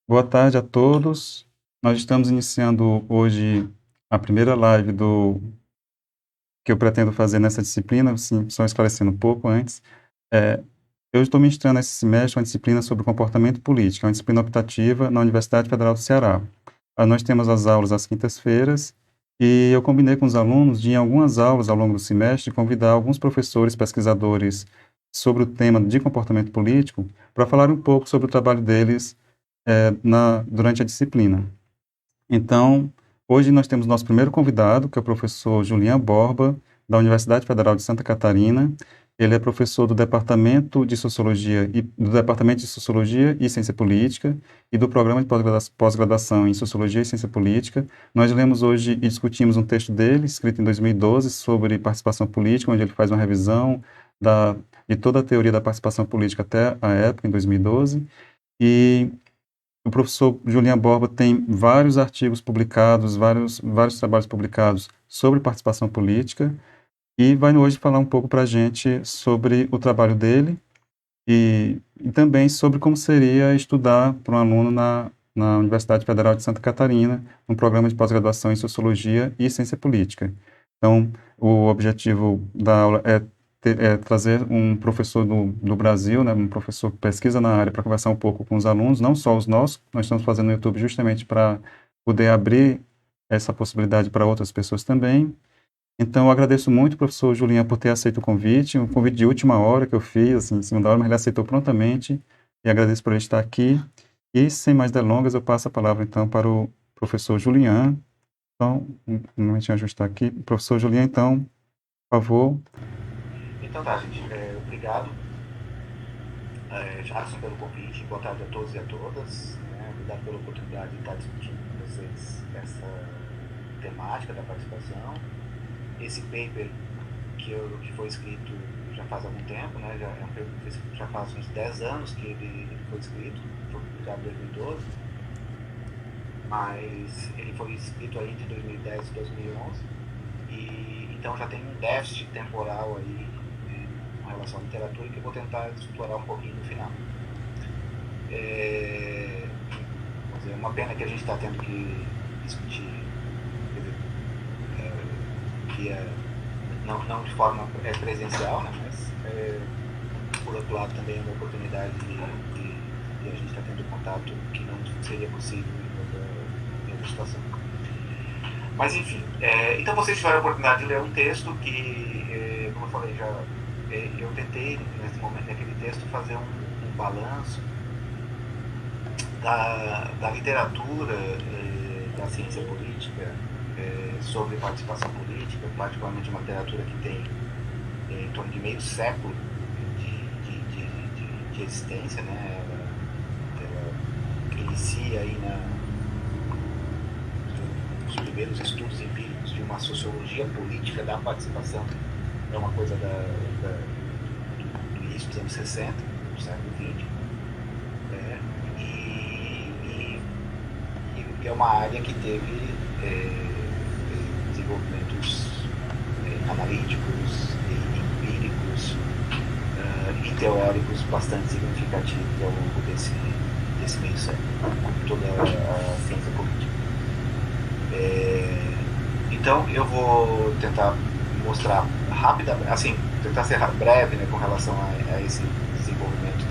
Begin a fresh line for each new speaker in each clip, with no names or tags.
Boa tarde a todos. Nós estamos iniciando hoje a primeira live do que eu pretendo fazer nessa disciplina, assim, só esclarecendo um pouco antes. É, eu estou ministrando esse semestre uma disciplina sobre comportamento político, é uma disciplina optativa na Universidade Federal do Ceará. Nós temos as aulas às quintas-feiras e eu combinei com os alunos de, em algumas aulas ao longo do semestre, convidar alguns professores, pesquisadores sobre o tema de comportamento político para falar um pouco sobre o trabalho deles durante a disciplina. Então, hoje nós temos nosso primeiro convidado, que é o professor Julian Borba, da Universidade Federal de Santa Catarina. Ele é professor do Departamento de Sociologia e Ciência Política e do Programa de Pós-Graduação em Sociologia e Ciência Política. Nós lemos hoje e discutimos um texto dele, escrito em 2012, sobre participação política, onde ele faz uma revisão de toda a teoria da participação política até a época, em 2012. E o professor Julian Borba tem vários artigos publicados, vários trabalhos publicados sobre participação política e vai hoje falar um pouco para a gente sobre o trabalho dele e também sobre como seria estudar para um aluno na Universidade Federal de Santa Catarina, no programa de pós-graduação em Sociologia e Ciência Política. Então, o objetivo da aula é trazer um professor do Brasil, né, um professor que pesquisa na área, para conversar um pouco com os alunos, não só os nossos, nós estamos fazendo no YouTube justamente para poder abrir essa possibilidade para outras pessoas também. Então, eu agradeço muito, professor Julian, por ter aceito o convite, um convite de última hora que eu fiz, assim, em cima da hora, mas ele aceitou prontamente, e agradeço por ele estar aqui. E, sem mais delongas, eu passo a palavra, então, para o professor Julian. Então, um momentinho ajustar aqui. Professor Julian, então, por favor.
Então tá, gente. Obrigado, Jackson, pelo convite. Boa tarde a todos e a todas. Obrigado pela oportunidade de estar discutindo com vocês essa temática da participação. Esse paper que foi escrito já faz algum tempo, né? É um paper que já faz uns 10 anos que ele foi escrito, foi publicado em 2012, mas ele foi escrito aí entre 2010 e 2011, e então já tem um déficit temporal aí com relação à literatura que eu vou tentar explorar um pouquinho no final. É uma pena que a gente está tendo que discutir não de forma presencial, né, mas por outro lado também é uma oportunidade de a gente estar tendo contato que não seria possível em outra situação. Mas enfim, então vocês tiveram a oportunidade de ler um texto que, como eu falei, eu tentei nesse momento, naquele texto, fazer um balanço da literatura da ciência política sobre participação política, particularmente uma literatura que tem em torno de meio século de existência, né? Ela inicia aí nos primeiros estudos empíricos de uma sociologia política da participação, é uma coisa do início dos anos 60, do século XX, e é uma área que teve desenvolvimentos analíticos, empíricos e teóricos bastante significativos ao longo desse meio século, toda a ciência política. Então eu vou tentar mostrar rapidamente, assim, tentar ser breve, né, com relação a esse desenvolvimento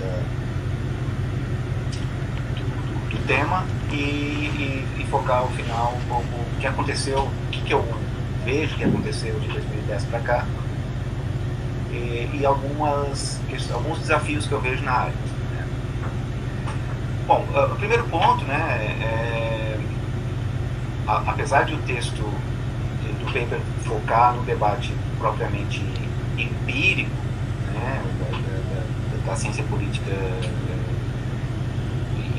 do tema e focar ao final um pouco o que aconteceu, o que eu vejo que aconteceu de 2010 para cá e alguns desafios que eu vejo na área. Né? Bom, o primeiro ponto, né, apesar de o texto do paper focar no debate propriamente empírico, né, da ciência política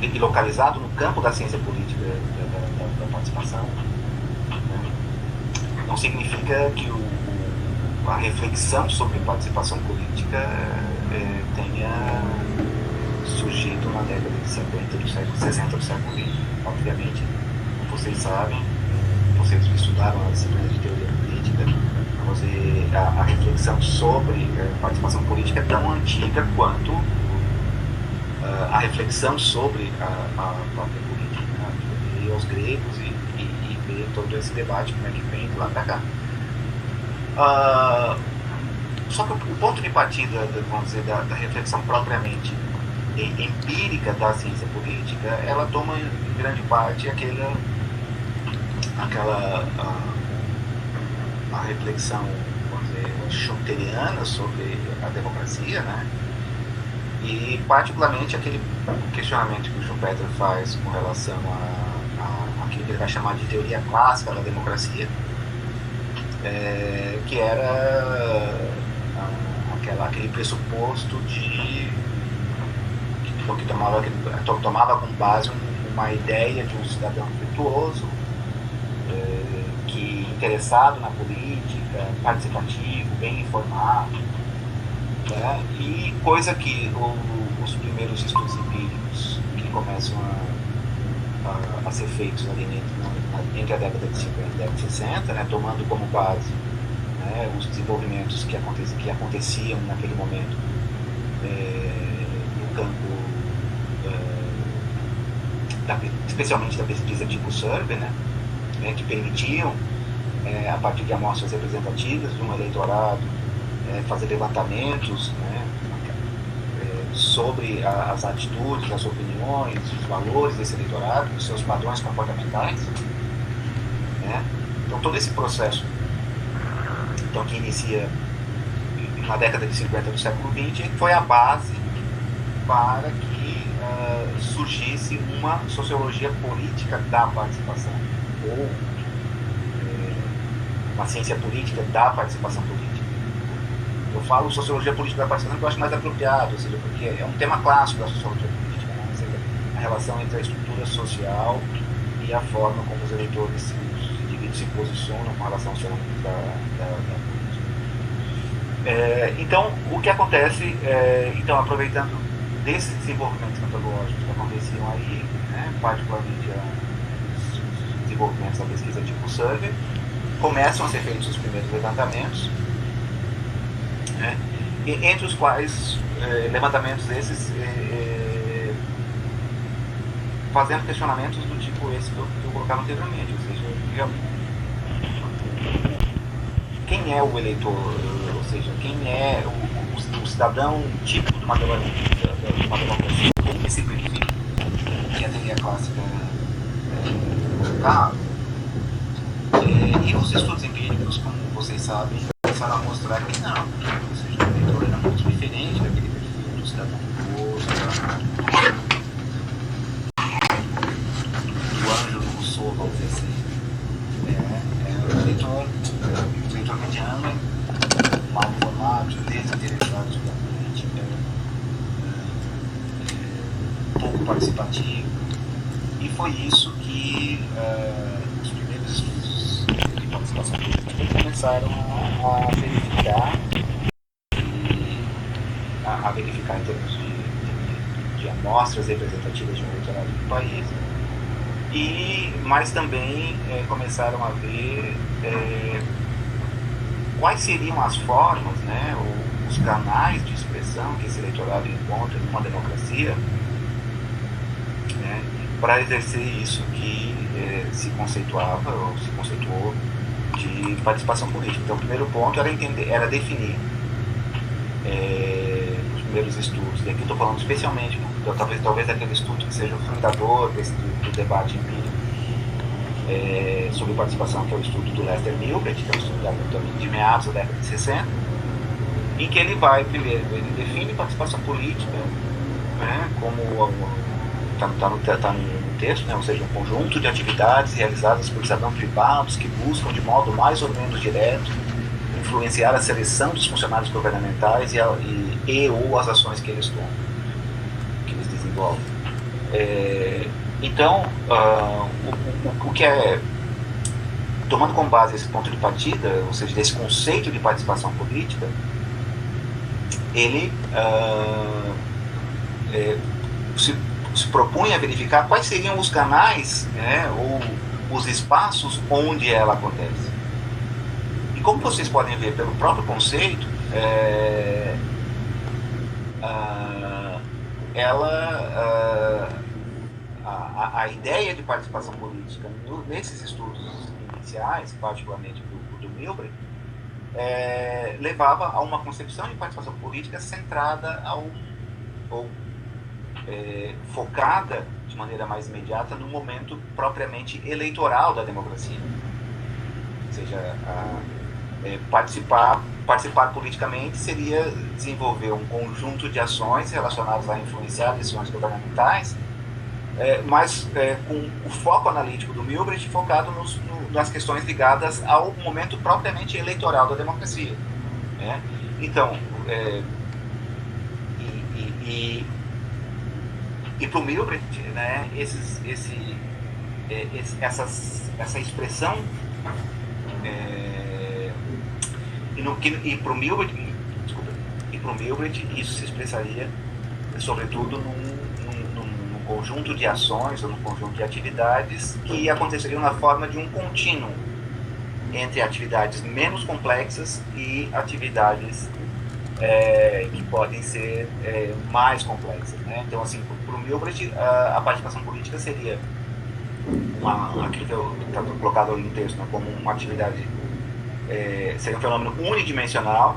e localizado no campo da ciência política da participação, né, não significa que a reflexão sobre participação política tenha surgido na década de 50 do século 60 do século XX. Obviamente, como vocês sabem, vocês que estudaram a disciplina de teoria política, a reflexão sobre participação política é tão antiga quanto a reflexão sobre a própria ir aos gregos e ver todo esse debate, como é que vem de lá para cá. Só que o ponto de partida, vamos dizer, da reflexão propriamente empírica da ciência política, ela toma em grande parte a reflexão, vamos dizer, schumpeteriana sobre a democracia, né? E particularmente aquele questionamento que o Schumpeter faz com relação àquilo que ele vai chamar de teoria clássica da democracia, que era aquele pressuposto que tomava como base uma ideia de um cidadão virtuoso, que interessado na política, participativo, bem informado, né? E coisa que os primeiros estudos empíricos que começam a ser feitos ali entre a década de 50 e a década de 60, né, tomando como base, né, os desenvolvimentos que aconteciam naquele momento no campo especialmente da pesquisa tipo survey, né, que permitiam, a partir de amostras representativas de um eleitorado, fazer levantamentos, né, sobre as atitudes, as opiniões, os valores desse eleitorado, os seus padrões comportamentais, né? Então todo esse processo, então, que inicia na década de 50 do século XX, foi a base para que surgisse uma sociologia política da participação, ou uma ciência política da participação política. Eu falo sociologia política da participação porque eu acho mais apropriado, ou seja, porque é um tema clássico da sociologia política, né? Ou seja, a relação entre a estrutura social e a forma como os eleitores, os indivíduos se posicionam com relação ao fenômeno da política. Então, o que acontece, então, aproveitando desses desenvolvimentos metodológicos que aconteciam aí, né, particularmente os desenvolvimentos da pesquisa tipo survey, começam a ser feitos os primeiros levantamentos, né, entre os quais levantamentos desses fazendo questionamentos do tipo esse que eu colocava anteriormente, ou seja, quem é o eleitor, ou seja, quem é o cidadão típico de uma democracia, como que se verifica, que a teoria clássica colocava. E os estudos empíricos, como vocês sabem, começaram a mostrar que não, ou seja, o eleitor era muito diferente daquele perfil do cidadão virtuoso, do anjo do Rousseau, vamos dizer assim. O eleitor mediano, mal formado, desinteressado sobre a política, pouco participativo. E foi isso que os primeiros estudos de participação política começaram a verificar, em termos de amostras representativas de um eleitorado do país, mas também começaram a ver quais seriam as formas, né, ou os canais de expressão que esse eleitorado encontra numa democracia, né, para exercer isso que se conceituava ou se conceituou de participação política. Então, o primeiro ponto era definir os primeiros estudos, e aqui estou falando especialmente, talvez daquele estudo que seja o fundador do debate empírico sobre participação, que é o estudo do Lester Milgrat, que é um estudo de meados da década de 60, em que ele define participação política, né, como está no texto, né, ou seja, um conjunto de atividades realizadas por cidadãos privados que buscam de modo mais ou menos direto influenciar a seleção dos funcionários governamentais ou as ações que eles tomam, que eles desenvolvem. Então, o que tomando como base esse ponto de partida, ou seja, desse conceito de participação política, ele se propunha a verificar quais seriam os canais, né, ou os espaços onde ela acontece. E como vocês podem ver pelo próprio conceito, a ideia de participação política nesses estudos iniciais, particularmente do Milbrecht, levava a uma concepção de participação política centrada ou focada de maneira mais imediata no momento propriamente eleitoral da democracia. Ou seja, participar politicamente seria desenvolver um conjunto de ações relacionadas a influenciar decisões governamentais, mas com o foco analítico do Milbrecht focado nas questões ligadas ao momento propriamente eleitoral da democracia. Né? Então, e para o Milbrecht, né, essa expressão e para o Milbrecht isso se expressaria sobretudo num conjunto de ações ou num conjunto de atividades que aconteceriam na forma de um contínuo entre atividades menos complexas e atividades que podem ser mais complexas, né? Então, assim, para o Milbrecht, a participação política seria aquilo que está colocado ali no texto, né, como uma atividade, seria um fenômeno unidimensional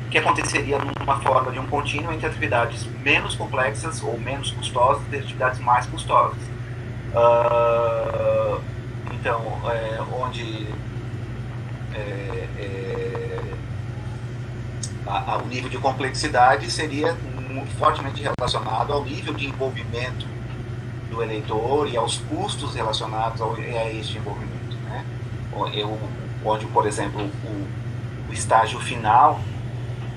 que aconteceria numa forma de um contínuo entre atividades menos complexas ou menos custosas e atividades mais custosas. Então, onde o nível de complexidade seria fortemente relacionado ao nível de envolvimento do eleitor e aos custos relacionados a este envolvimento, né? Onde, por exemplo, o estágio final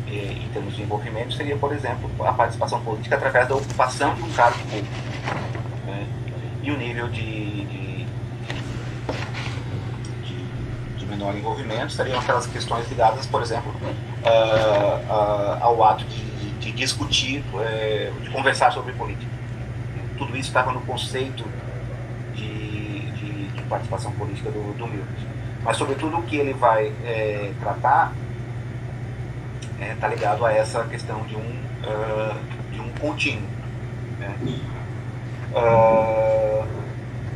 em termos de envolvimento seria, por exemplo, a participação política através da ocupação de um cargo público, né? E o nível de menor envolvimento seriam aquelas questões ligadas, por exemplo, ao ato de discutir, de conversar sobre política. Tudo isso estava no conceito de participação política do Milbrecht. Mas, sobretudo, o que ele vai tratar está ligado a essa questão de um contínuo. Né?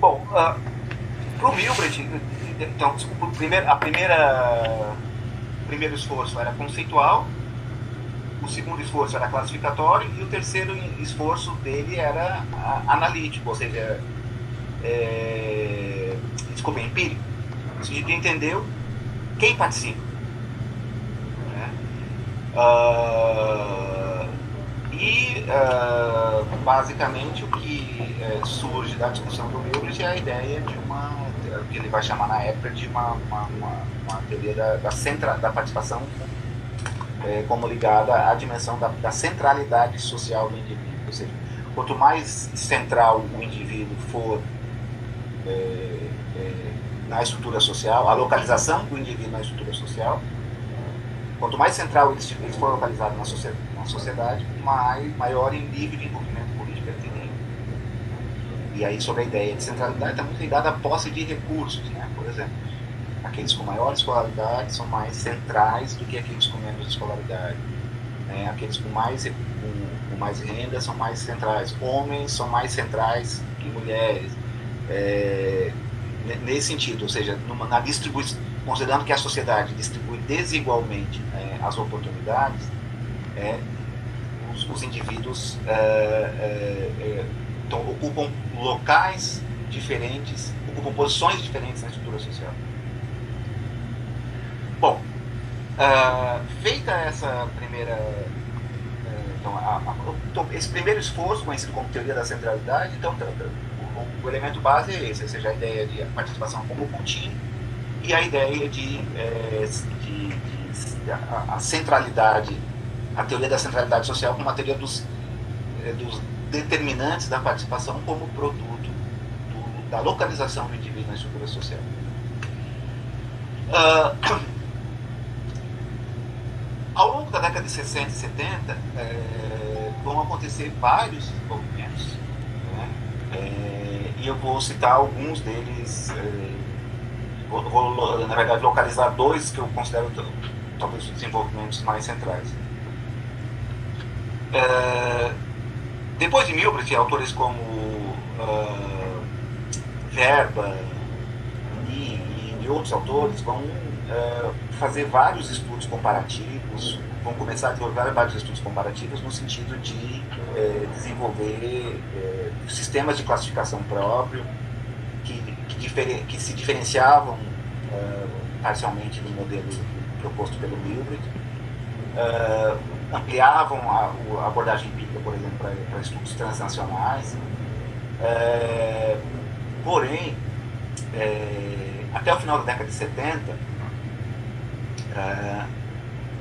Para o Milbrecht, então, desculpa, o primeiro esforço era conceitual, o segundo esforço era classificatório e o terceiro esforço dele era analítico, ou seja, empírico. A gente entendeu quem participa. Né? Basicamente o que surge da discussão do Milbrecht é a ideia de que ele vai chamar na época de uma teoria da participação como ligada à dimensão da centralidade social do indivíduo. Ou seja, quanto mais central o indivíduo for na estrutura social, a localização do indivíduo na estrutura social, quanto mais central ele for localizado na sociedade, maior em nível de envolvimento político ele teria. E aí, sobre a ideia de centralidade, está muito ligada à posse de recursos, né? Por exemplo, aqueles com maior escolaridade são mais centrais do que aqueles com menos escolaridade. Né? Aqueles com mais renda são mais centrais. Homens são mais centrais que mulheres. Nesse sentido, ou seja, na distribuição, considerando que a sociedade distribui desigualmente as oportunidades, os indivíduos ocupam locais diferentes, ocupam posições diferentes na estrutura social. Bom, feita essa primeira... Então, esse primeiro esforço, conhecido como teoria da centralidade, então, o elemento base é esse, ou seja, a ideia de participação como contínuo e a ideia a centralidade, a teoria da centralidade social como a teoria dos determinantes da participação como produto da localização do indivíduo na estrutura social. Ao longo da década de 60 e 70, vão acontecer vários desenvolvimentos, né? E eu vou citar alguns deles, vou, na verdade, localizar dois que eu considero talvez os desenvolvimentos mais centrais. Depois de Milbrecht, autores como Verba e de outros autores vão fazer vários estudos comparativos, vão começar a desenvolver vários estudos comparativos no sentido de desenvolver sistemas de classificação próprio que se diferenciavam parcialmente do modelo proposto pelo Milgram, ampliavam a abordagem empírica, por exemplo, para estudos transnacionais. Porém, até o final da década de 70,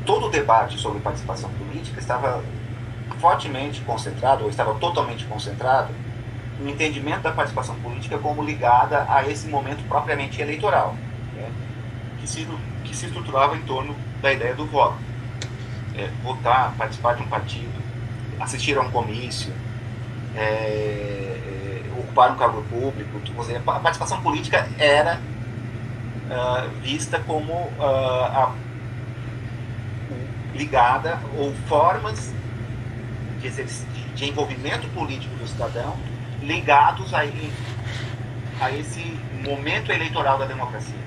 todo o debate sobre participação política estava fortemente concentrado, ou estava totalmente concentrado, no entendimento da participação política como ligada a esse momento propriamente eleitoral, né, que se estruturava em torno da ideia do voto. Votar, participar de um partido, assistir a um comício, ocupar um cargo público. A participação política era vista como ligada, ou formas de envolvimento político do cidadão ligados a esse momento eleitoral da democracia.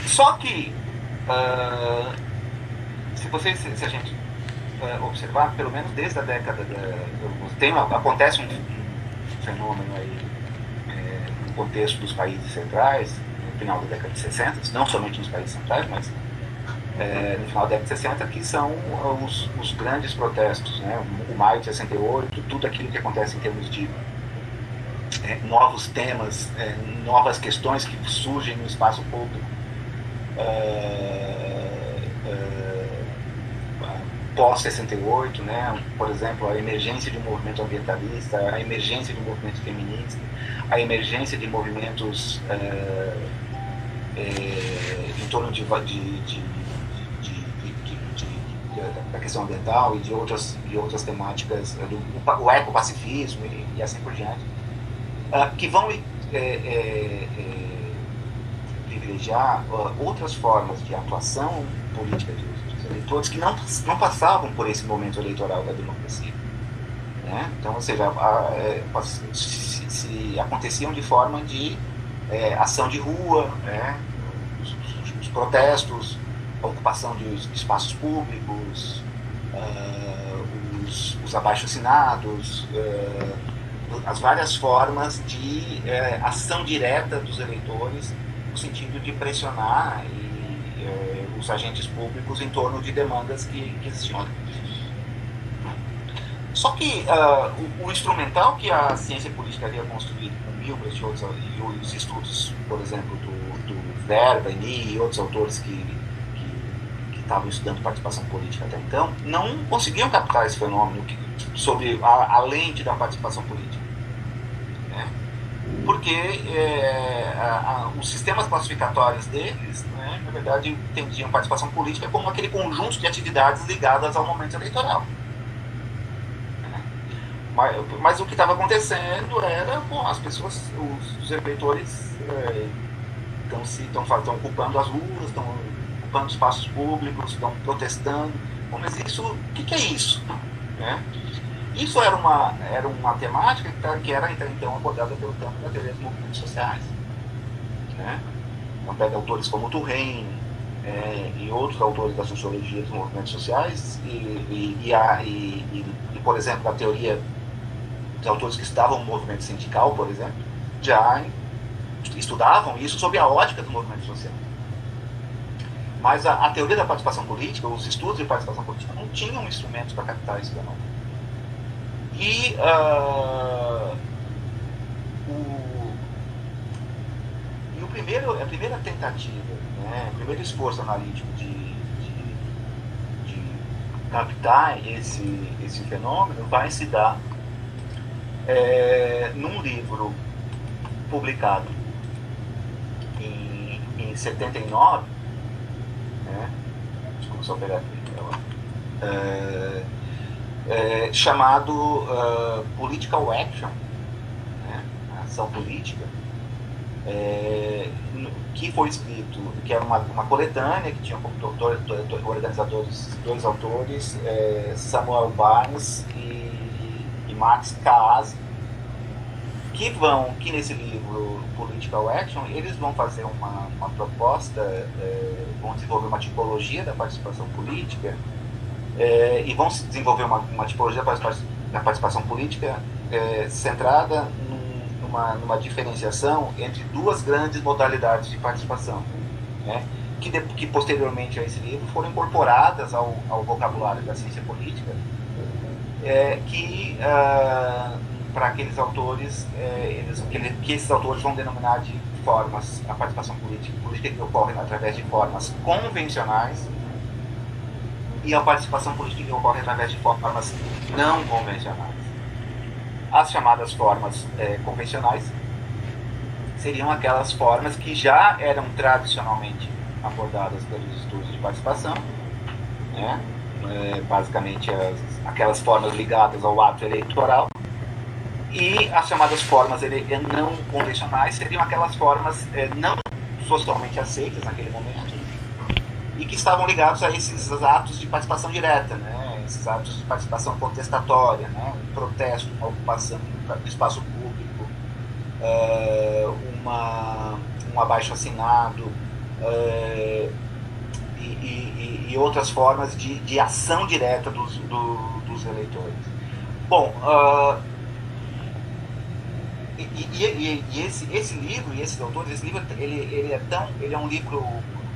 Só que, se a gente observar, pelo menos desde a década acontece um fenômeno aí no contexto dos países centrais, no final da década de 60, não somente nos países centrais, mas no final da década de 60, que são os grandes protestos, né? O Maio de 68, tudo aquilo que acontece em termos de novos temas, novas questões que surgem no espaço público, pós-68, né? Por exemplo, a emergência de um movimento ambientalista, a emergência de um movimento feminista, a emergência de movimentos em torno da questão ambiental e de outras temáticas, o ecopacifismo e assim por diante, que vão privilegiar outras formas de atuação política dos eleitores que não passavam por esse momento eleitoral da democracia, né? Então, ou seja, se aconteciam de forma de ação de rua, né? Os protestos, a ocupação de espaços públicos, os abaixo-assinados, as várias formas de ação direta dos eleitores no sentido de pressionar os agentes públicos em torno de demandas que existiam. Só que o instrumental que a ciência política havia construído com Milgram e os estudos, por exemplo, do Verba e outros autores que estavam estudando participação política até então, não conseguiam captar esse fenômeno sobre a lente da participação política, né? Porque os sistemas classificatórios deles, né, na verdade, entendiam participação política como aquele conjunto de atividades ligadas ao momento eleitoral. Mas o que estava acontecendo era, as pessoas, os eleitores estão ocupando as ruas, estão ocupando espaços públicos, estão protestando. Mas isso, o que é isso? Né? Isso era uma temática que era então abordada pelo campo da teoria dos movimentos sociais, né? Então pega autores como Turrem e outros autores da sociologia dos movimentos sociais e por exemplo, a teoria dos autores que estavam no movimento sindical, por exemplo, já estudavam isso sob a ótica do movimento social. Mas a teoria da participação política, os estudos de participação política, não tinham instrumentos para captar esse fenômeno. E a primeira tentativa, né, o primeiro esforço analítico de captar esse fenômeno vai se dar num livro publicado em 79, né? Desculpa só pegar aqui, chamado Political Action, né? Ação política, que foi escrito, que era uma coletânea que tinha como organizadores dois autores, Samuel Barnes e Max Kaas, que nesse livro Political Action, eles vão fazer uma proposta, vão desenvolver uma tipologia da participação política, e vão desenvolver uma tipologia da participação política centrada numa diferenciação entre duas grandes modalidades de participação, né? Que posteriormente a esse livro foram incorporadas ao vocabulário da ciência política, para aqueles autores, que esses autores vão denominar de formas, a participação política que ocorre através de formas convencionais, e a participação política que ocorre através de formas não convencionais. As chamadas formas convencionais seriam aquelas formas que já eram tradicionalmente abordadas pelos estudos de participação, né? Basicamente aquelas formas ligadas ao ato eleitoral, e as chamadas formas não convencionais seriam aquelas formas não socialmente aceitas naquele momento e que estavam ligados a esses atos de participação direta, né? Esses atos de participação contestatória, né? Um protesto, uma ocupação do espaço público, um abaixo-assinado, e outras formas de ação direta dos eleitores. Bom, esse livro e esses autores, esse livro ele é um livro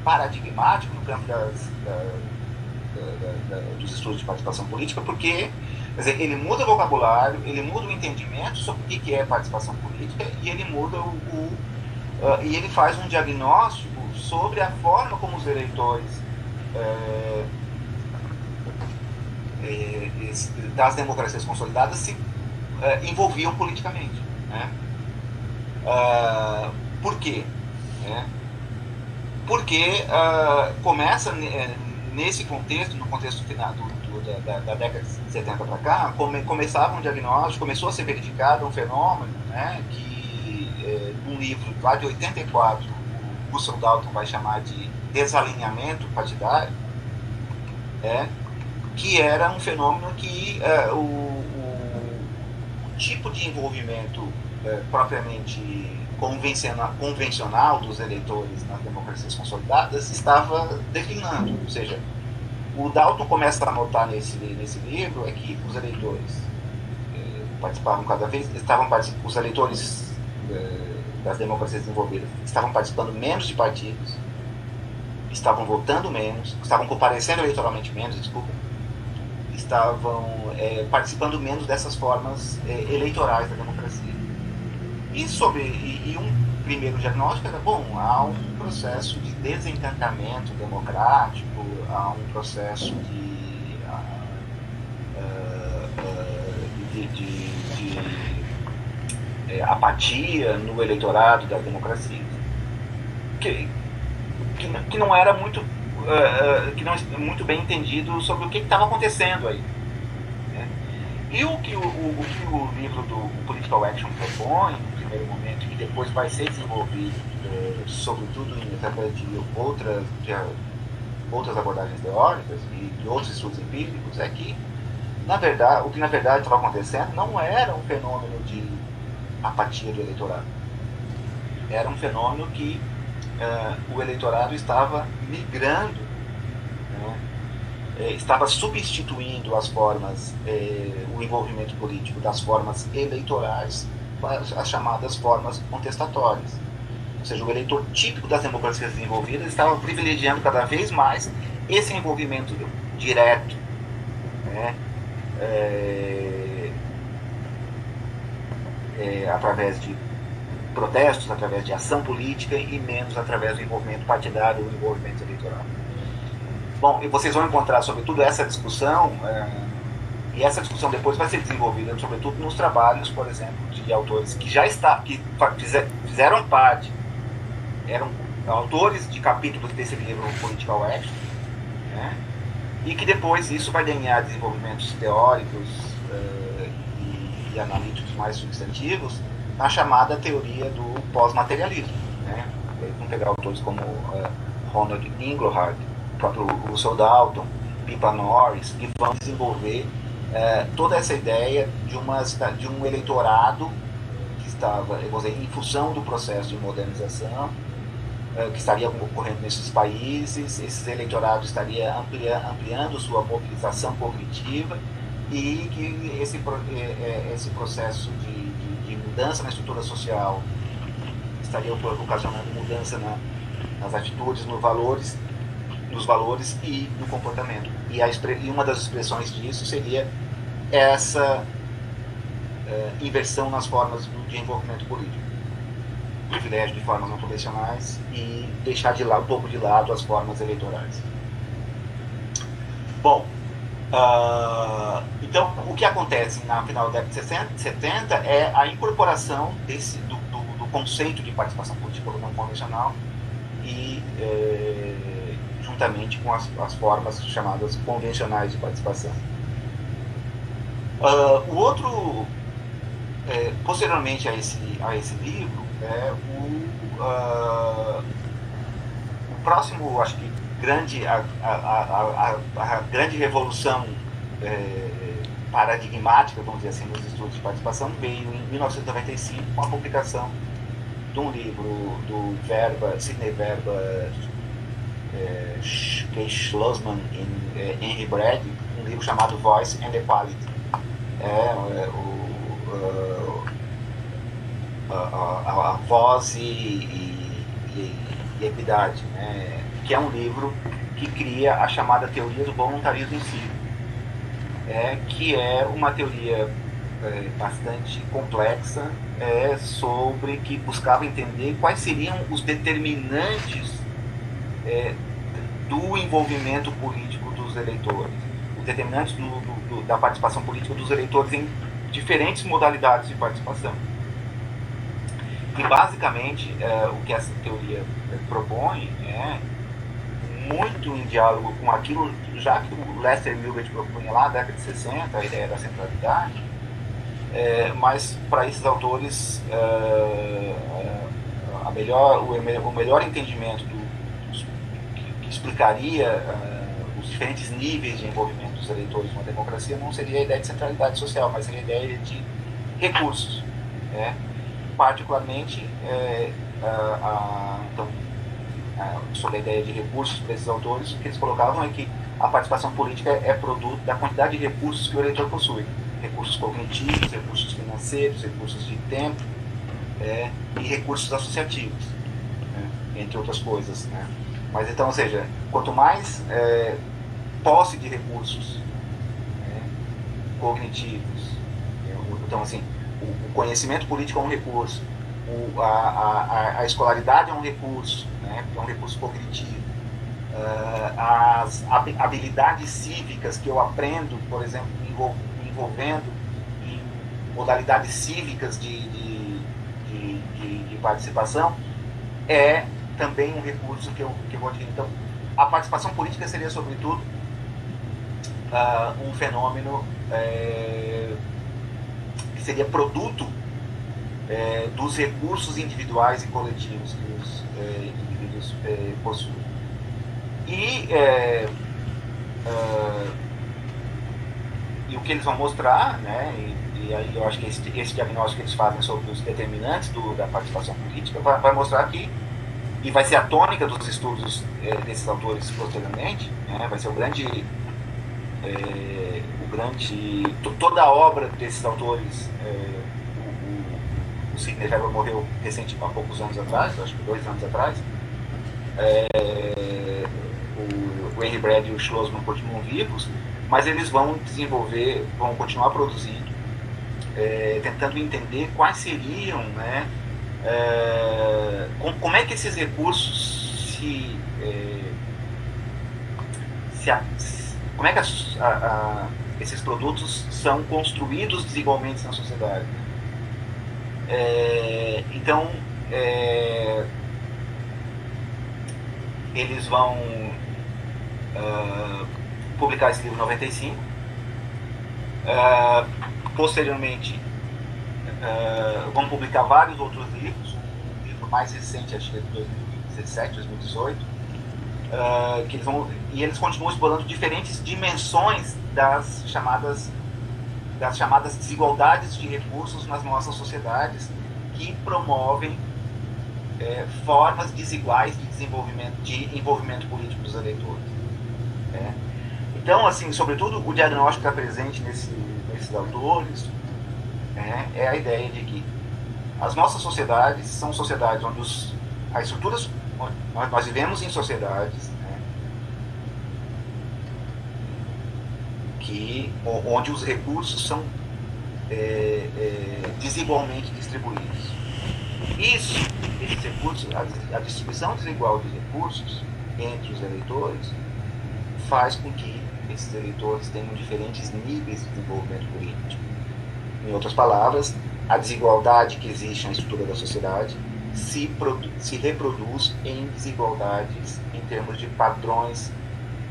paradigmático no campo dos estudos de participação política, porque, quer dizer, ele muda o vocabulário, ele muda o entendimento sobre o que é participação política, e ele muda e ele faz um diagnóstico sobre a forma como os eleitores das democracias consolidadas se envolviam politicamente, né? Por quê? Porque começa nesse contexto, no contexto final da década de 70 para cá, começava um diagnóstico, começou a ser verificado um fenômeno, né, que num livro lá de 84, o Russell Dalton vai chamar de desalinhamento partidário, que era um fenômeno que o tipo de envolvimento propriamente convencional dos eleitores nas democracias consolidadas estava declinando. Ou seja, o Dalton começa a notar nesse livro que os eleitores participavam os eleitores das democracias desenvolvidas estavam participando menos de partidos, estavam votando menos, estavam comparecendo eleitoralmente menos, estavam participando menos dessas formas eleitorais da democracia. E um primeiro diagnóstico era, há um processo de desencantamento democrático, há um processo de apatia no eleitorado das democracias, que não era muito bem entendido sobre o que estava acontecendo aí. E o que o livro do Political Action propõe, no primeiro momento, e que depois vai ser desenvolvido, sobretudo através de outras abordagens teóricas e de outros estudos empíricos, é que, o que na verdade estava acontecendo não era um fenômeno de apatia do eleitorado. Era um fenômeno que o eleitorado estava migrando, estava substituindo as formas, o envolvimento político das formas eleitorais para as chamadas formas contestatórias. Ou seja, o eleitor típico das democracias desenvolvidas estava privilegiando cada vez mais esse envolvimento direto, através de protestos, através de ação política, e menos através do envolvimento partidário ou envolvimento eleitoral. Bom, e vocês vão encontrar, sobretudo, essa discussão, e essa discussão depois vai ser desenvolvida, sobretudo, nos trabalhos, por exemplo, de autores que fizeram parte, eram autores de capítulos desse livro Political Action, e que depois isso vai ganhar desenvolvimentos teóricos e analíticos mais substantivos na chamada teoria do pós-materialismo. Vamos pegar autores como Ronald Inglehart, o próprio Russell Dalton, Pippa Norris, que vão desenvolver toda essa ideia de um eleitorado que estava, vou dizer, em função do processo de modernização que estaria ocorrendo nesses países, esse eleitorado estaria ampliando sua mobilização cognitiva e que esse processo de mudança na estrutura social estaria ocasionando mudança nas atitudes, nos valores e no comportamento. E uma das expressões disso seria essa inversão nas formas de envolvimento político. Privilégio de formas não convencionais e deixar um pouco de lado as formas eleitorais. Bom, então o que acontece na final da década de 70 é a incorporação do conceito de participação política não convencional e juntamente com as formas chamadas convencionais de participação. O outro, posteriormente a esse livro, o próximo, acho que a grande revolução paradigmática, vamos dizer assim, nos estudos de participação veio em 1995 com a publicação de um livro do Sidney Verba, Schlossman e Henry Bragg, um livro chamado Voice and Equality. A voz e equidade, né? Que é um livro que cria a chamada teoria do voluntarismo em si, que é uma teoria bastante complexa sobre que buscava entender quais seriam os determinantes do envolvimento político dos eleitores, os determinantes da participação política dos eleitores em diferentes modalidades de participação. E, basicamente, o que essa teoria propõe é muito em diálogo com aquilo, já que o Lester Milgrat propunha lá na década de 60, a ideia da centralidade, mas para esses autores o melhor entendimento que explicaria os diferentes níveis de envolvimento dos eleitores numa democracia não seria a ideia de centralidade social, mas seria a ideia de recursos. Particularmente, então, sobre a ideia de recursos para esses autores, o que eles colocavam é que a participação política é produto da quantidade de recursos que o eleitor possui. Recursos cognitivos, recursos financeiros, recursos de tempo e recursos associativos, entre outras coisas. Mas então, ou seja, quanto mais posse de recursos cognitivos, então assim, o conhecimento político é um recurso, a escolaridade é um recurso, é um recurso cognitivo, as habilidades cívicas que eu aprendo, por exemplo, envolvendo em modalidades cívicas de participação, é também um recurso que eu vou adquirir. Então, a participação política seria, sobretudo, um fenômeno que seria produto dos recursos individuais e coletivos que os indivíduos possuem. E o que eles vão mostrar, e aí eu acho que esse diagnóstico que eles fazem sobre os determinantes da participação política vai mostrar que, e vai ser a tônica dos estudos desses autores posteriormente, vai ser toda a obra desses autores. O Sidney Verba morreu recentemente, há poucos anos atrás, acho que 2 anos atrás. O Henry Bragg e o Schlossman continuam vivos, mas eles vão continuar produzindo, tentando entender quais seriam, como é que esses recursos como é que esses produtos são construídos desigualmente na sociedade. Então, eles vão publicar esse livro em 95. Posteriormente, vão publicar vários outros livros. Um livro mais recente, acho que é de 2017, 2018, e eles continuam explorando diferentes dimensões das chamadas das chamadas desigualdades de recursos nas nossas sociedades, que promovem formas desiguais de envolvimento político dos eleitores. Então, assim, sobretudo, o diagnóstico que está presente nesses autores é a ideia de que as nossas sociedades são sociedades onde as estruturas, nós vivemos em sociedades onde os recursos são desigualmente distribuídos. Esses recursos, a distribuição desigual de recursos entre os eleitores faz com que esses eleitores tenham diferentes níveis de desenvolvimento político. Em outras palavras, a desigualdade que existe na estrutura da sociedade se reproduz em desigualdades em termos de padrões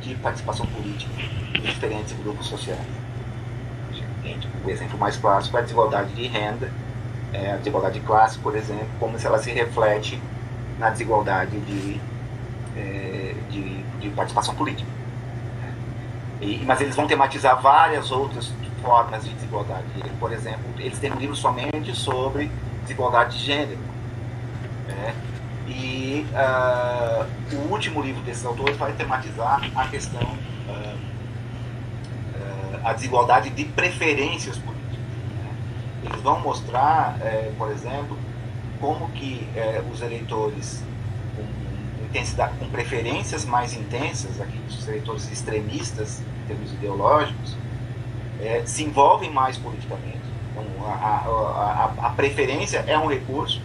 de participação política de diferentes grupos sociais. O exemplo mais clássico é a desigualdade de renda, a desigualdade de classe, por exemplo, como se ela se reflete na desigualdade de participação política. Mas eles vão tematizar várias outras formas de desigualdade. Por exemplo, eles têm um livro somente sobre desigualdade de gênero. E o último livro desses autores vai tematizar a questão, a desigualdade de preferências políticas. Eles vão mostrar, por exemplo, como que os eleitores com preferências mais intensas, os eleitores extremistas em termos ideológicos, se envolvem mais politicamente. Então, a preferência é um recurso,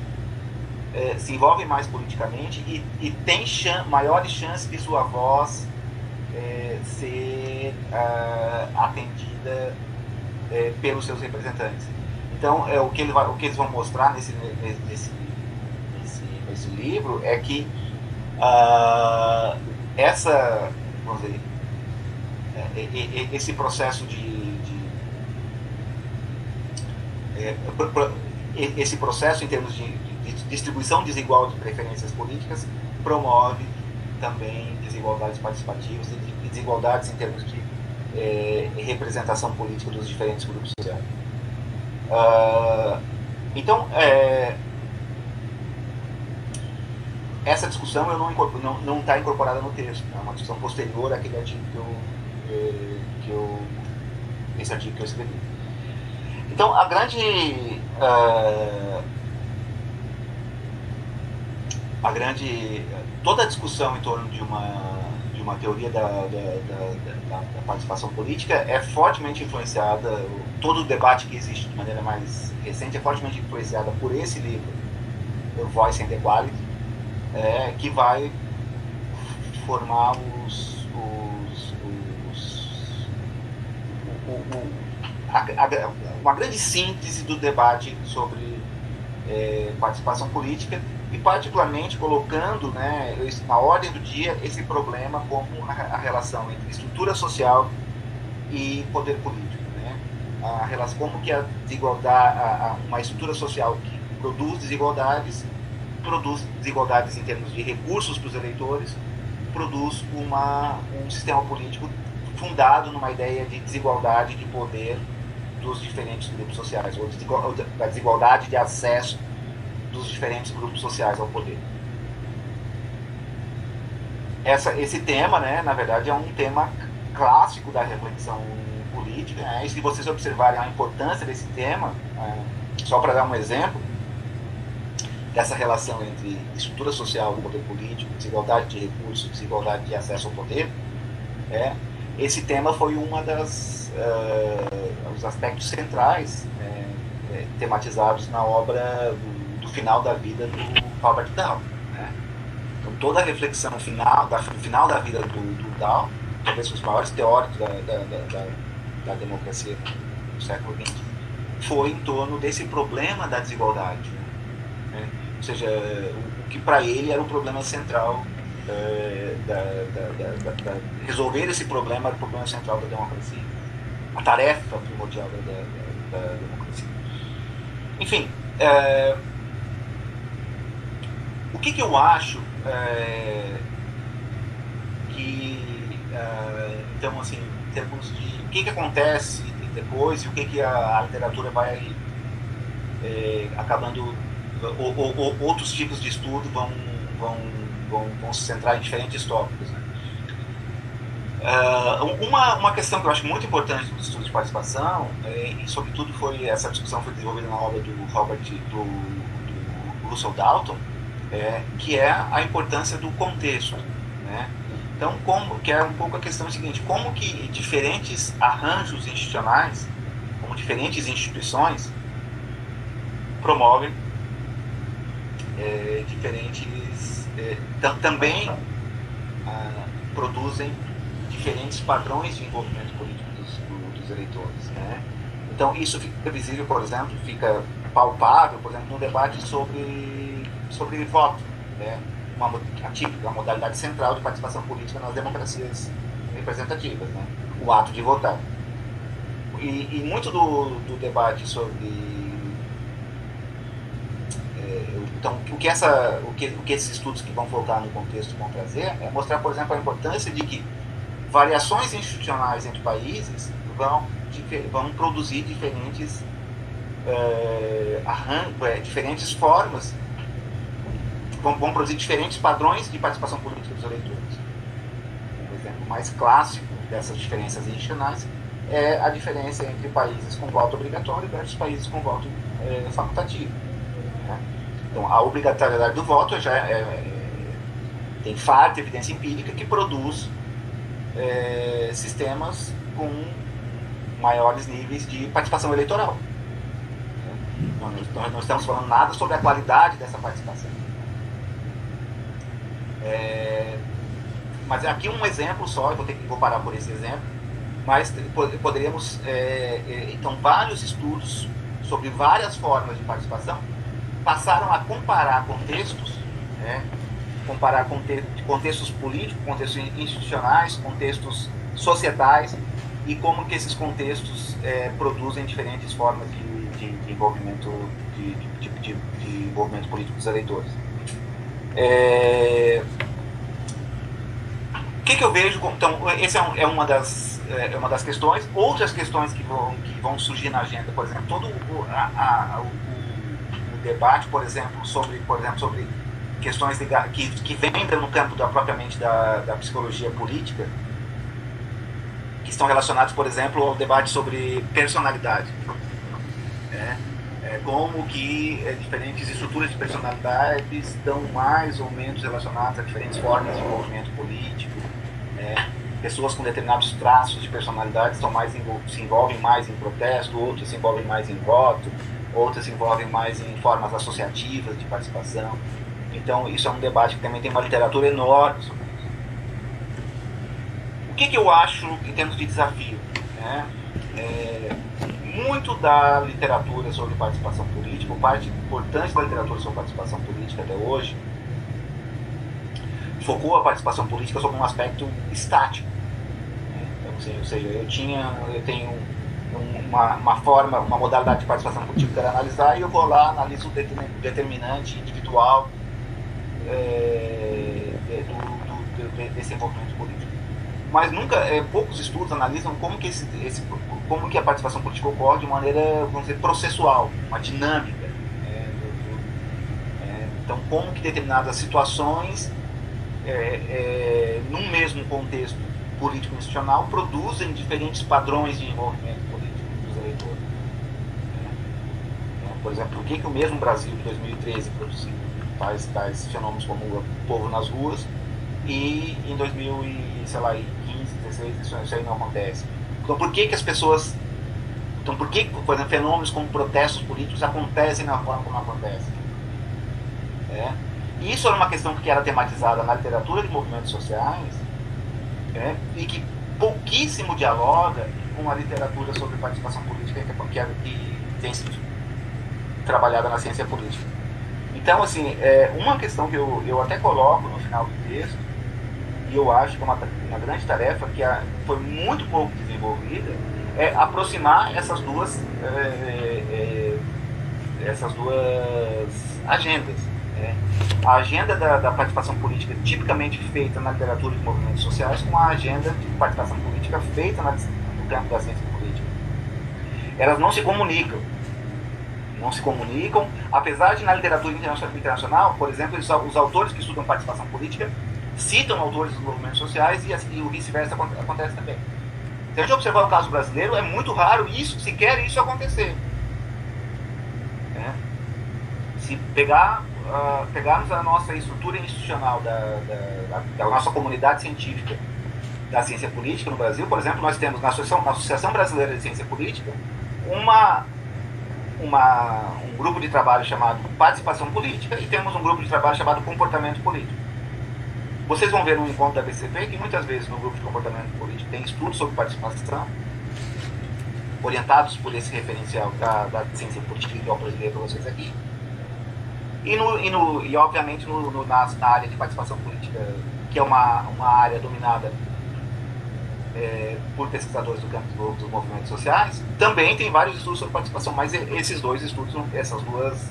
se envolvem mais politicamente e tem maiores chances de sua voz ser atendida pelos seus representantes. Então, o que eles vão mostrar nesse livro é que vamos dizer, esse processo esse processo em termos de distribuição desigual de preferências políticas promove também desigualdades participativas e desigualdades em termos de representação política dos diferentes grupos sociais. Então, essa discussão não está incorporada no texto, é uma discussão posterior àquele artigo esse artigo que eu escrevi. Então, toda a discussão em torno de uma teoria da participação política é fortemente influenciada, todo o debate que existe de maneira mais recente é fortemente influenciada por esse livro, Voice and Equality, que vai formar uma grande síntese do debate sobre participação política e particularmente colocando na ordem do dia esse problema como a relação entre estrutura social e poder político. A relação, como que a desigualdade, uma estrutura social que produz desigualdades em termos de recursos para os eleitores, produz um sistema político fundado numa ideia de desigualdade de poder dos diferentes grupos sociais, ou da desigualdade de acesso dos diferentes grupos sociais ao poder. Esse tema, na verdade, é um tema clássico da reflexão política. E se vocês observarem a importância desse tema, só para dar um exemplo, dessa relação entre estrutura social e poder político, desigualdade de recursos, desigualdade de acesso ao poder, esse tema foi os aspectos centrais tematizados na obra do final da vida do Robert Dahl. Então, toda a reflexão final da vida do Dahl, talvez os maiores teóricos da democracia do século XX, foi em torno desse problema da desigualdade. Ou seja, o que para ele era o problema central, resolver esse problema era o problema central da democracia, a tarefa primordial da democracia. Enfim, o que eu acho que, então, assim, em termos de o que acontece depois, e o que a literatura vai acabando, outros tipos de estudo vão se centrar em diferentes tópicos, né? Uma questão que eu acho muito importante do estudo de participação, e sobretudo essa discussão foi desenvolvida na obra do Russell Dalton, que é a importância do contexto, né? Então, que é um pouco a questão seguinte: como que diferentes arranjos institucionais, como diferentes instituições promovem também produzem diferentes padrões de envolvimento político dos eleitores, né? Então, isso fica visível, por exemplo, fica palpável, por exemplo, no debate sobre voto, né? A típica, a modalidade central de participação política nas democracias representativas, né? O ato de votar. E muito do debate sobre... Então, o que esses estudos que vão focar no contexto vão trazer é mostrar, por exemplo, a importância de que variações institucionais entre países vão produzir diferentes diferentes formas, vão produzir diferentes padrões de participação política dos eleitores. Um exemplo mais clássico dessas diferenças institucionais é a diferença entre países com voto obrigatório versus países com voto facultativo, né? Então, a obrigatoriedade do voto tem farta evidência empírica que produz sistemas com maiores níveis de participação eleitoral. Nós não estamos falando nada sobre a qualidade dessa participação. Mas aqui um exemplo só, eu vou parar por esse exemplo, mas poderíamos, então, vários estudos sobre várias formas de participação passaram a comparar contextos, né? Comparar contextos políticos, contextos institucionais, contextos societais, e como que esses contextos produzem diferentes formas de envolvimento, de envolvimento político dos eleitores. O que eu vejo? Então, essa é uma das questões. Outras questões que vão surgir na agenda, por exemplo, todo o debate, por exemplo, sobre questões que vêm no campo propriamente da psicologia política, que estão relacionados, por exemplo, ao debate sobre personalidade. Como que diferentes estruturas de personalidade estão mais ou menos relacionadas a diferentes formas de envolvimento político. Pessoas com determinados traços de personalidade se envolvem mais em protesto, outras se envolvem mais em voto, outras se envolvem mais em formas associativas de participação. Então, isso é um debate que também tem uma literatura enorme sobre isso. O que eu acho em termos de desafio? Muito da literatura sobre participação política, ou parte importante da literatura sobre participação política até hoje, focou a participação política sobre um aspecto estático. Então, ou seja, eu tenho uma modalidade de participação política que eu quero analisar, e eu vou lá, analiso o determinante individual desse envolvimento político. Mas poucos estudos analisam como que a participação política ocorre de maneira, vamos dizer, processual, uma dinâmica. Então, como que determinadas situações, num mesmo contexto político institucional, produzem diferentes padrões de envolvimento político dos eleitores. Por exemplo, o que o mesmo Brasil de 2013 produziu? Tais fenômenos como o povo nas ruas, e em 2015, 2016, isso aí não acontece. Então, por que as pessoas... Então, por exemplo, fenômenos como protestos políticos acontecem na forma como acontecem? E isso era uma questão que era tematizada na literatura de movimentos sociais, e que pouquíssimo dialoga com a literatura sobre participação política que tem sido trabalhada na ciência política. Então, assim, uma questão que eu até coloco no final do texto, e eu acho que é uma grande tarefa que foi muito pouco desenvolvida, é aproximar essas duas agendas. A agenda da participação política tipicamente feita na literatura de movimentos sociais com a agenda de participação política feita no campo da ciência política. elas não se comunicam. Não se comunicam, apesar de na literatura internacional, por exemplo, os autores que estudam participação política citam autores dos movimentos sociais e o vice-versa acontece também. Se a gente observar o caso brasileiro, é muito raro sequer isso acontecer. Se pegarmos a nossa estrutura institucional da nossa comunidade científica da ciência política no Brasil, por exemplo, nós temos na Associação Brasileira de Ciência Política um grupo de trabalho chamado Participação Política e temos um grupo de trabalho chamado Comportamento Político. Vocês vão ver no encontro da BCP que muitas vezes no grupo de Comportamento Político tem estudos sobre participação, orientados por esse referencial da ciência política que eu apresentei para vocês aqui. E obviamente, na área de participação política, que é uma área dominada por pesquisadores do campo dos movimentos sociais, também tem vários estudos sobre participação, mas esses dois estudos, essas duas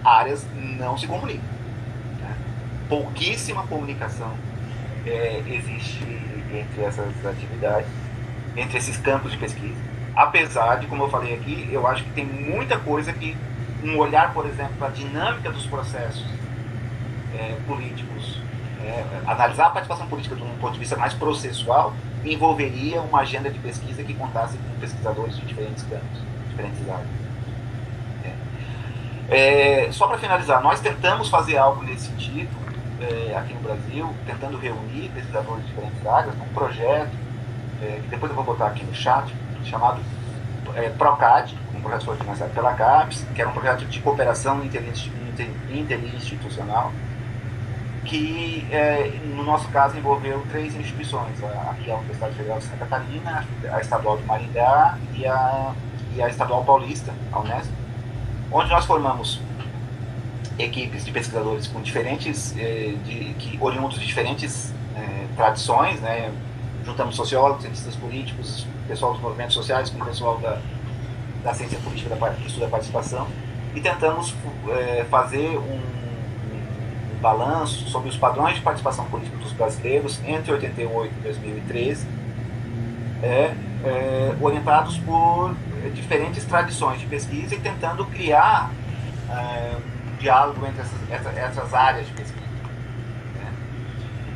áreas não se comunicam. Né? Pouquíssima comunicação existe entre essas atividades, entre esses campos de pesquisa. Apesar de, como eu falei aqui, eu acho que tem muita coisa que um olhar, por exemplo, para a dinâmica dos processos políticos, analisar a participação política de um ponto de vista mais processual, envolveria uma agenda de pesquisa que contasse com pesquisadores de diferentes campos, diferentes áreas. Só para finalizar, nós tentamos fazer algo nesse sentido aqui no Brasil, tentando reunir pesquisadores de diferentes áreas num projeto, que depois eu vou botar aqui no chat, chamado PROCAD, um projeto que foi financiado pela CAPES, que era um projeto de cooperação interinstitucional, que no nosso caso envolveu 3 instituições, aqui a Universidade Federal de Santa Catarina, a Estadual de Maringá e a Estadual Paulista, a Unesp, onde nós formamos equipes de pesquisadores com diferentes, oriundos de diferentes tradições, né? Juntamos sociólogos, cientistas políticos, pessoal dos movimentos sociais com o pessoal da ciência política que estuda a participação, e tentamos fazer um balanço sobre os padrões de participação política dos brasileiros entre 88 e 2013, orientados por diferentes tradições de pesquisa e tentando criar um diálogo entre essas áreas de pesquisa.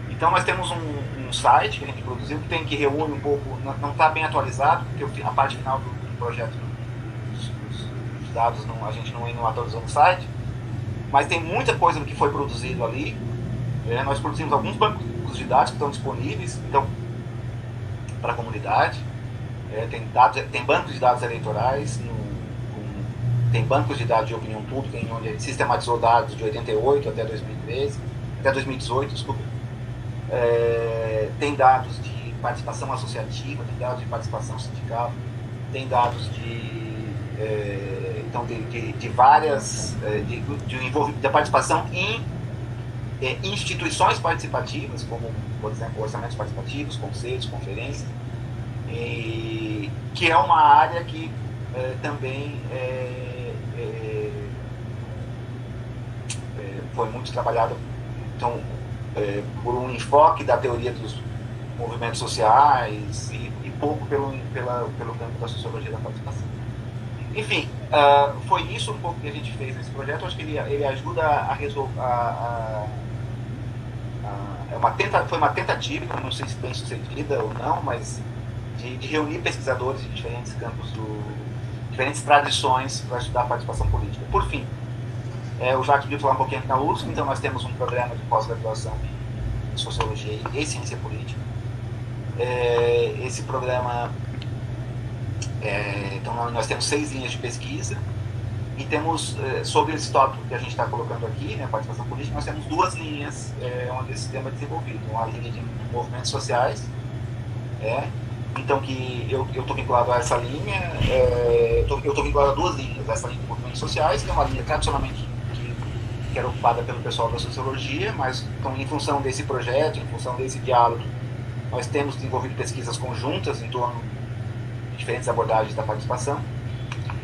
Então nós temos um site que a gente produziu que reúne um pouco, não está bem atualizado, porque a parte final do projeto, os dados, a gente não atualizou no site, mas tem muita coisa que foi produzido ali. Nós produzimos alguns bancos de dados que estão disponíveis para a comunidade. Tem bancos de dados eleitorais, tem bancos de dados de opinião pública, onde a gente sistematizou dados de 88 até 2018, desculpa. Tem dados de participação associativa, tem dados de participação sindical, tem dados de várias de participação em instituições participativas, como, por exemplo, orçamentos participativos, conselhos, conferências, que é uma área que também foi muito trabalhada, então, por um enfoque da teoria dos movimentos sociais e pouco pelo campo da sociologia da participação. Enfim, foi isso um pouco que a gente fez nesse projeto. Acho que ele ajuda a resolver. Foi uma tentativa, não sei se bem sucedida ou não, mas de reunir pesquisadores de diferentes campos, diferentes tradições para estudar a participação política. Por fim, o Jacques podia falar um pouquinho aqui na USP, então nós temos um programa de pós-graduação em Sociologia e Ciência Política. Esse programa, então nós temos 6 linhas de pesquisa e temos, sobre esse tópico que a gente está colocando aqui, né, participação política, nós temos 2 linhas onde esse tema é desenvolvido. Uma linha de movimentos sociais, então que eu estou vinculado a essa linha, eu estou vinculado a 2 linhas, essa linha de movimentos sociais, que é uma linha tradicionalmente que era ocupada pelo pessoal da sociologia, mas então, em função desse projeto, em função desse diálogo, nós temos desenvolvido pesquisas conjuntas em torno de diferentes abordagens da participação.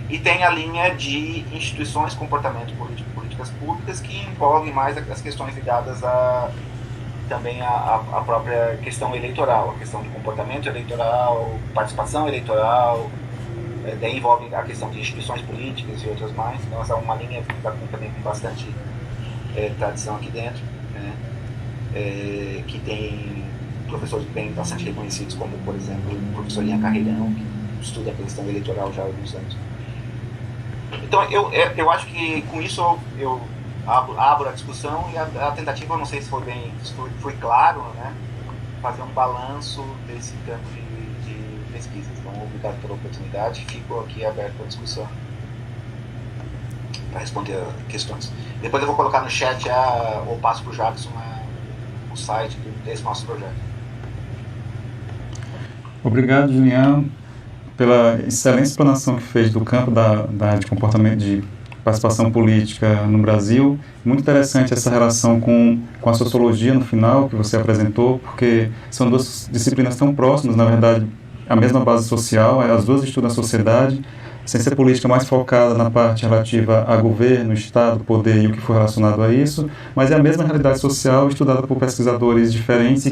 E tem a linha de instituições, comportamento político, políticas públicas, que envolvem mais as questões ligadas também à própria questão eleitoral, a questão de comportamento eleitoral, participação eleitoral, daí envolve a questão de instituições políticas e outras mais. Então, essa é uma linha também com bastante tradição aqui dentro, né? Que tem professores bem bastante reconhecidos, como, por exemplo, o professor Ian Carreirão, que estuda a questão eleitoral já há alguns anos. Então, eu acho que com isso eu abro a discussão, e a tentativa, não sei se foi claro, né? Fazer um balanço desse campo de pesquisa. Então, obrigado pela oportunidade, fico aqui aberto à discussão para responder questões. Depois eu vou colocar no chat ou passo para o Jackson o site desse nosso projeto.
Obrigado, Juliano, pela excelente explanação que fez do campo da área de comportamento de participação política no Brasil. Muito interessante essa relação com a sociologia no final que você apresentou, porque são duas disciplinas tão próximas, na verdade, a mesma base social, as duas estudam a sociedade, ciência política mais focada na parte relativa a governo, Estado, poder e o que for relacionado a isso, mas é a mesma realidade social estudada por pesquisadores diferentes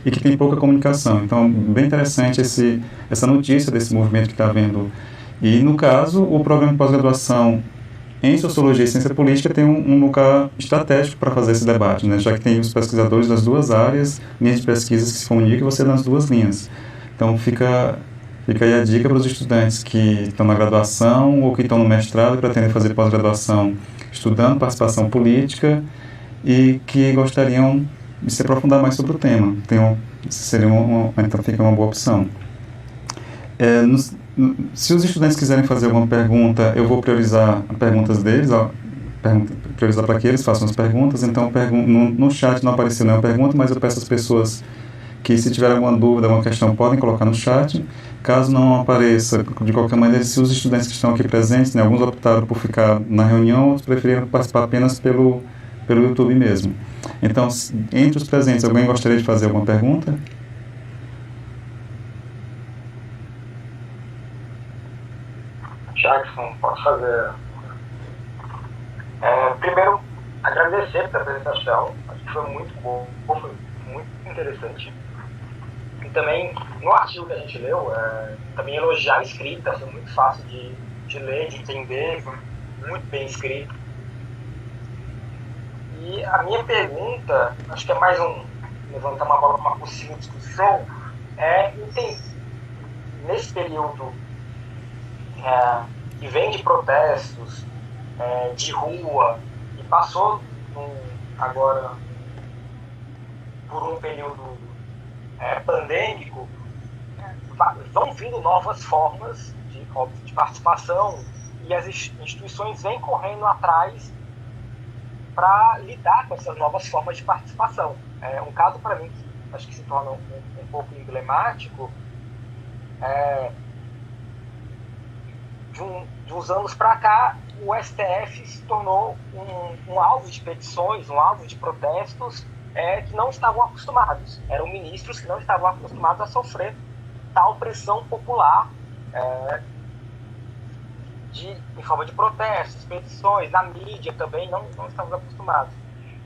e que tem pouca comunicação. Então, bem interessante essa notícia desse movimento que está havendo. E, no caso, o programa de pós-graduação em Sociologia e Ciência Política tem um lugar estratégico para fazer esse debate, né? Já que tem os pesquisadores das duas áreas, linhas de pesquisas que se comunicam, e você nas duas linhas. Então, fica aí a dica para os estudantes que estão na graduação ou que estão no mestrado e pretendem fazer pós-graduação estudando participação política e que gostariam de se aprofundar mais sobre o tema. Então, fica uma boa opção. Se os estudantes quiserem fazer alguma pergunta, eu vou priorizar as perguntas deles, priorizar para que eles façam as perguntas. Então, no chat não apareceu nenhuma pergunta, mas eu peço às pessoas que, se tiver alguma dúvida, alguma questão, podem colocar no chat. Caso não apareça, de qualquer maneira, se os estudantes que estão aqui presentes, né, alguns optaram por ficar na reunião, outros preferiram participar apenas pelo YouTube mesmo. Então, entre os presentes, alguém gostaria de fazer alguma pergunta?
Jackson, posso fazer? Primeiro, agradecer pela apresentação, acho que foi muito bom, foi muito interessante. E também, no artigo que a gente leu, também elogiar a escrita, foi muito fácil de ler, de entender, foi muito bem escrito. E a minha pergunta, acho que é mais levantar uma bola para uma possível discussão, nesse período que vem de protestos, de rua, e passou agora por um período pandêmico, vão vindo novas formas de participação, e as instituições vêm correndo atrás para lidar com essas novas formas de participação. Um caso, para mim, que acho que se torna um pouco emblemático, de uns anos para cá, o STF se tornou um alvo de petições, um alvo de protestos que não estavam acostumados. Eram ministros que não estavam acostumados a sofrer tal pressão popular em forma de protestos, petições, na mídia também, não estamos acostumados.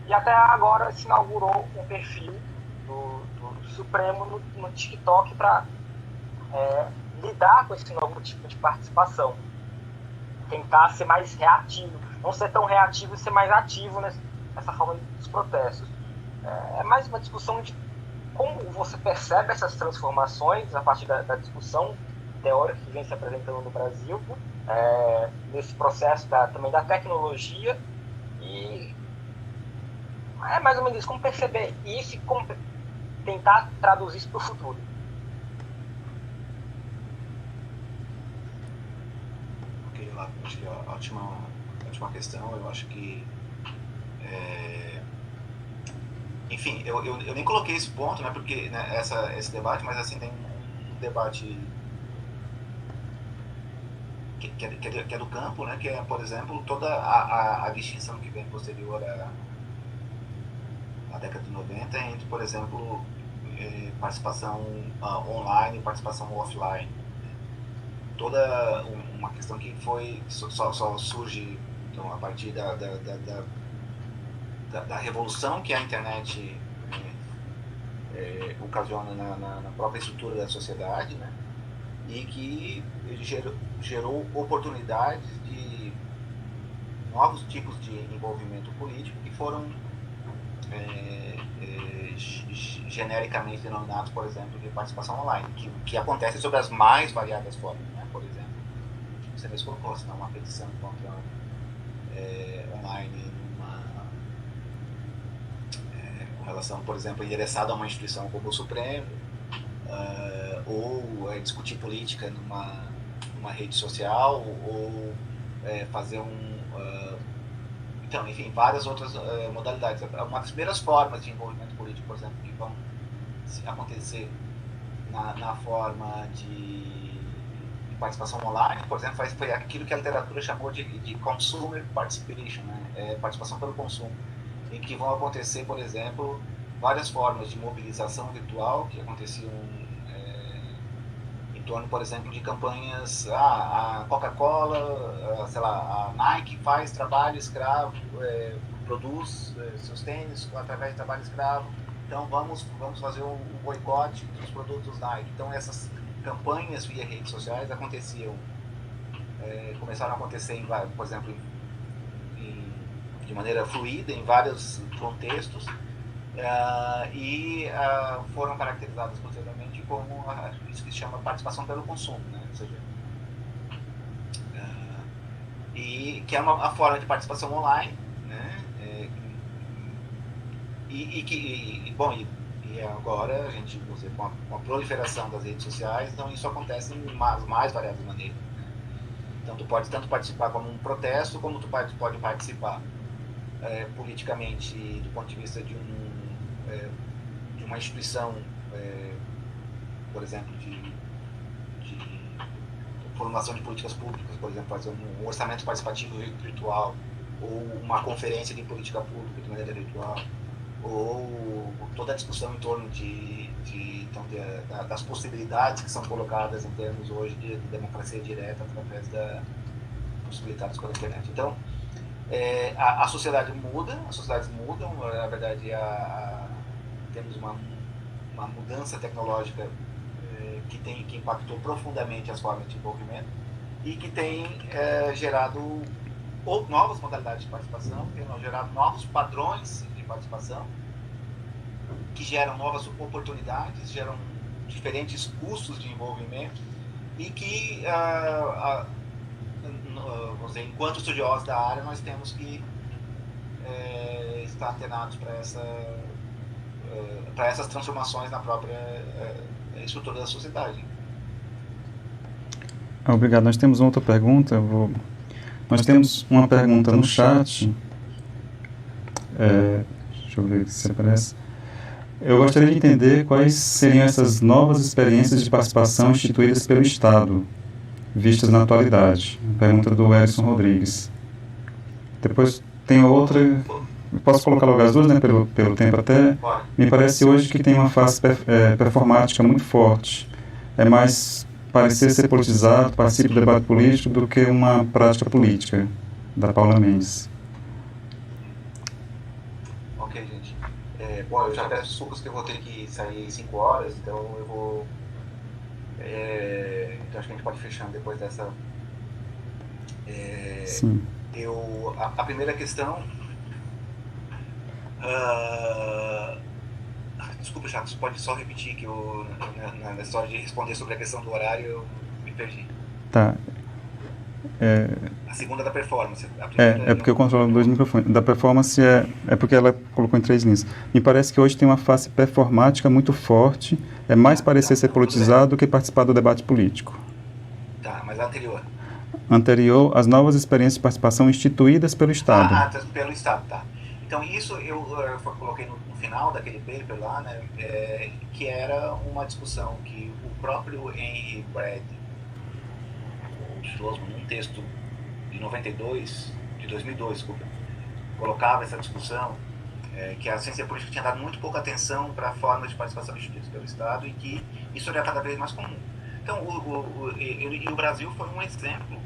E até agora se inaugurou um perfil do Supremo no TikTok para lidar com esse novo tipo de participação. Tentar ser mais reativo, não ser tão reativo e ser mais ativo nessa forma dos protestos. É mais uma discussão de como você percebe essas transformações a partir da discussão teórica que vem se apresentando no Brasil, nesse processo também da tecnologia, e é mais ou menos isso, como perceber isso e como tentar traduzir isso para o futuro.
Ok, lá, acho que é uma ótima questão. Eu acho que enfim, eu nem coloquei esse ponto, né, porque né, esse debate, mas assim, tem um debate que é do campo, né, que é, por exemplo, toda a distinção que vem posterior à década de 90 entre, por exemplo, participação online e participação offline. Toda uma questão que só surge então, a partir da revolução que a internet ocasiona na própria estrutura da sociedade, né? e que gerou oportunidades de novos tipos de envolvimento político que foram genericamente denominados, por exemplo, de participação online, que acontece sob as mais variadas formas, né? Por exemplo, você mesmo colocou, assinar uma petição contra online com relação, por exemplo, endereçada a uma instituição como o Supremo, ou discutir política numa rede social, ou fazer então, enfim, várias outras modalidades. Uma das primeiras formas de envolvimento político, por exemplo, que vão acontecer na forma de participação online, por exemplo, foi aquilo que a literatura chamou de consumer participation, né? Participação pelo consumo, em que vão acontecer, por exemplo, várias formas de mobilização virtual que aconteciam em torno, por exemplo, de campanhas, a Coca-Cola, sei lá, a Nike faz trabalho escravo, produz seus tênis através de trabalho escravo, então vamos fazer um boicote dos produtos Nike. Então essas campanhas via redes sociais começaram a acontecer, por exemplo, de maneira fluida em vários contextos, e foram caracterizadas posteriormente como isso que se chama participação pelo consumo, né? Ou seja, e que é uma forma de participação online, né? E agora a gente, com a proliferação das redes sociais, então isso acontece em mais variadas maneiras. Então tu pode tanto participar como um protesto, como tu pode participar politicamente do ponto de vista de uma instituição, por exemplo, de formulação de políticas públicas, por exemplo, fazer um orçamento participativo virtual, ou uma conferência de política pública de maneira virtual, ou toda a discussão em torno das possibilidades que são colocadas em termos hoje de democracia direta através possibilitadas pela internet. Então, a sociedade muda, as sociedades mudam, na verdade temos uma mudança tecnológica que impactou profundamente as formas de envolvimento e que tem gerado novas modalidades de participação, tem gerado novos padrões de participação, que geram novas oportunidades, geram diferentes custos de envolvimento e que, vamos dizer, enquanto estudiosos da área, nós temos que estar antenados para essas transformações na própria estrutura da sociedade.
Obrigado. Nós temos outra pergunta. Nós temos uma pergunta no chat. Deixa eu ver se aparece. Eu gostaria de entender quais seriam essas novas experiências de participação instituídas pelo Estado, vistas na atualidade. Pergunta do Erison Rodrigues. Depois tem outra. Posso colocar logo as duas, né, pelo tempo até? Me parece hoje que tem uma face performática muito forte. É mais parecer ser politizado, participe do debate político, do que uma prática política, da Paula Mendes.
Ok, gente. Bom, eu já peço desculpas que eu vou ter que sair 5 horas, então eu vou... então acho que a gente pode ir fechando depois dessa...
Sim.
A primeira questão... desculpa, Chaco, você pode só repetir que na história de responder sobre a questão do horário eu me perdi.
Tá.
A segunda da performance. A primeira
é porque eu controlo 2 microfones. Da performance é porque ela colocou em 3 linhas. Me parece que hoje tem uma face performática muito forte, é mais parecer ser politizado do que participar do debate político.
Tá, mas a anterior?
Anterior, as novas experiências de participação instituídas pelo Estado.
Pelo Estado, tá. Então isso eu coloquei no final daquele paper lá, né, que era uma discussão que o próprio Henry Brad, o Schlossman, num texto de 2002, desculpa, colocava essa discussão, que a ciência política tinha dado muito pouca atenção para a forma de participação instituída pelo Estado e que isso era cada vez mais comum. Então, o Brasil foi um exemplo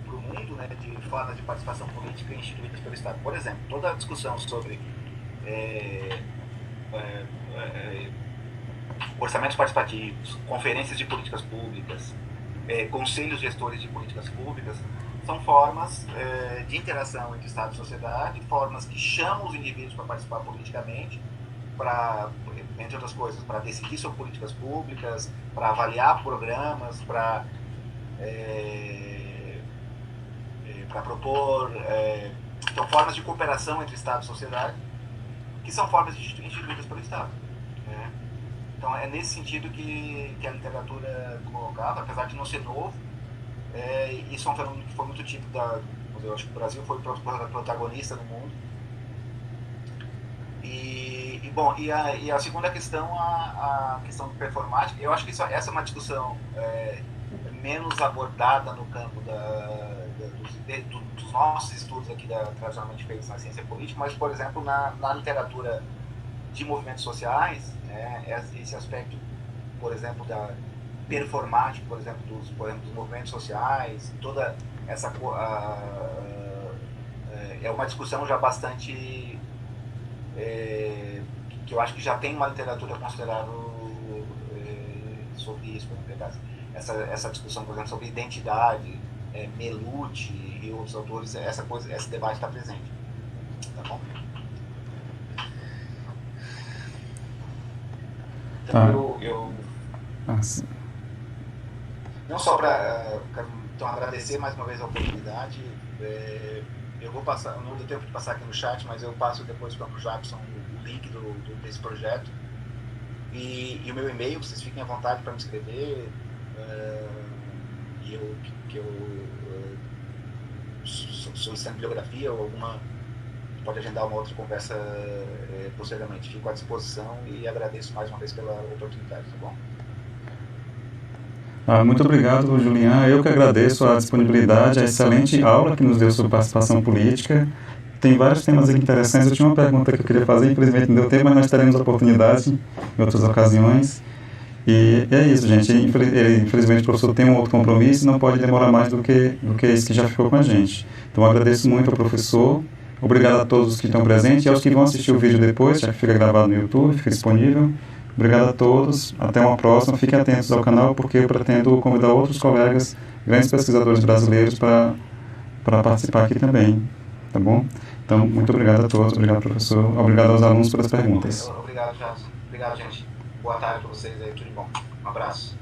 para o mundo, né, de formas de participação política instituídas pelo Estado. Por exemplo, toda a discussão sobre orçamentos participativos, conferências de políticas públicas, conselhos gestores de políticas públicas, são formas de interação entre Estado e sociedade, formas que chamam os indivíduos para participar politicamente, entre outras coisas, para decidir sobre políticas públicas, para avaliar programas, para propor então, formas de cooperação entre Estado e sociedade, que são formas instituídas pelo Estado. Né? Então, é nesse sentido que a literatura colocava, apesar de não ser novo, isso é um fenômeno que foi muito típico eu acho que o Brasil foi protagonista no mundo. E a segunda questão, a questão performática, eu acho que essa é uma discussão menos abordada no campo dos nossos estudos aqui, tradicionalmente feitos na ciência política, mas, por exemplo, na literatura de movimentos sociais, esse aspecto, por exemplo, da performática, por exemplo, dos movimentos sociais, toda essa é uma discussão já bastante que eu acho que já tem uma literatura considerável sobre isso, essa discussão, por exemplo, sobre identidade, Melucci e outros autores, esse debate está presente, tá bom? Então não só para então, agradecer mais uma vez a oportunidade, eu vou passar, não deu tempo de passar aqui no chat, mas eu passo depois para o Jackson o link desse projeto e o meu e-mail, vocês fiquem à vontade para me escrever, e eu solicitando bibliografia ou pode agendar uma outra conversa posteriormente. Fico à disposição e agradeço mais uma vez pela oportunidade, tá bom?
Muito obrigado, Julian. Eu que agradeço a disponibilidade, a excelente aula que nos deu sobre participação política. Tem vários temas aqui interessantes. Eu tinha uma pergunta que eu queria fazer, infelizmente não deu tempo, mas nós teremos oportunidade em outras ocasiões. E é isso, gente. Infelizmente o professor tem um outro compromisso e não pode demorar mais do que esse que já ficou com a gente. Então eu agradeço muito ao professor. Obrigado a todos os que estão presentes e aos que vão assistir o vídeo depois, já que fica gravado no YouTube, fica disponível. Obrigado a todos, até uma próxima, fiquem atentos ao canal porque eu pretendo convidar outros colegas, grandes pesquisadores brasileiros para participar aqui também, tá bom? Então, muito obrigado a todos, obrigado professor, obrigado aos alunos pelas perguntas.
Obrigado, Jason. Obrigado, gente. Boa tarde para vocês aí, tudo de bom. Um abraço.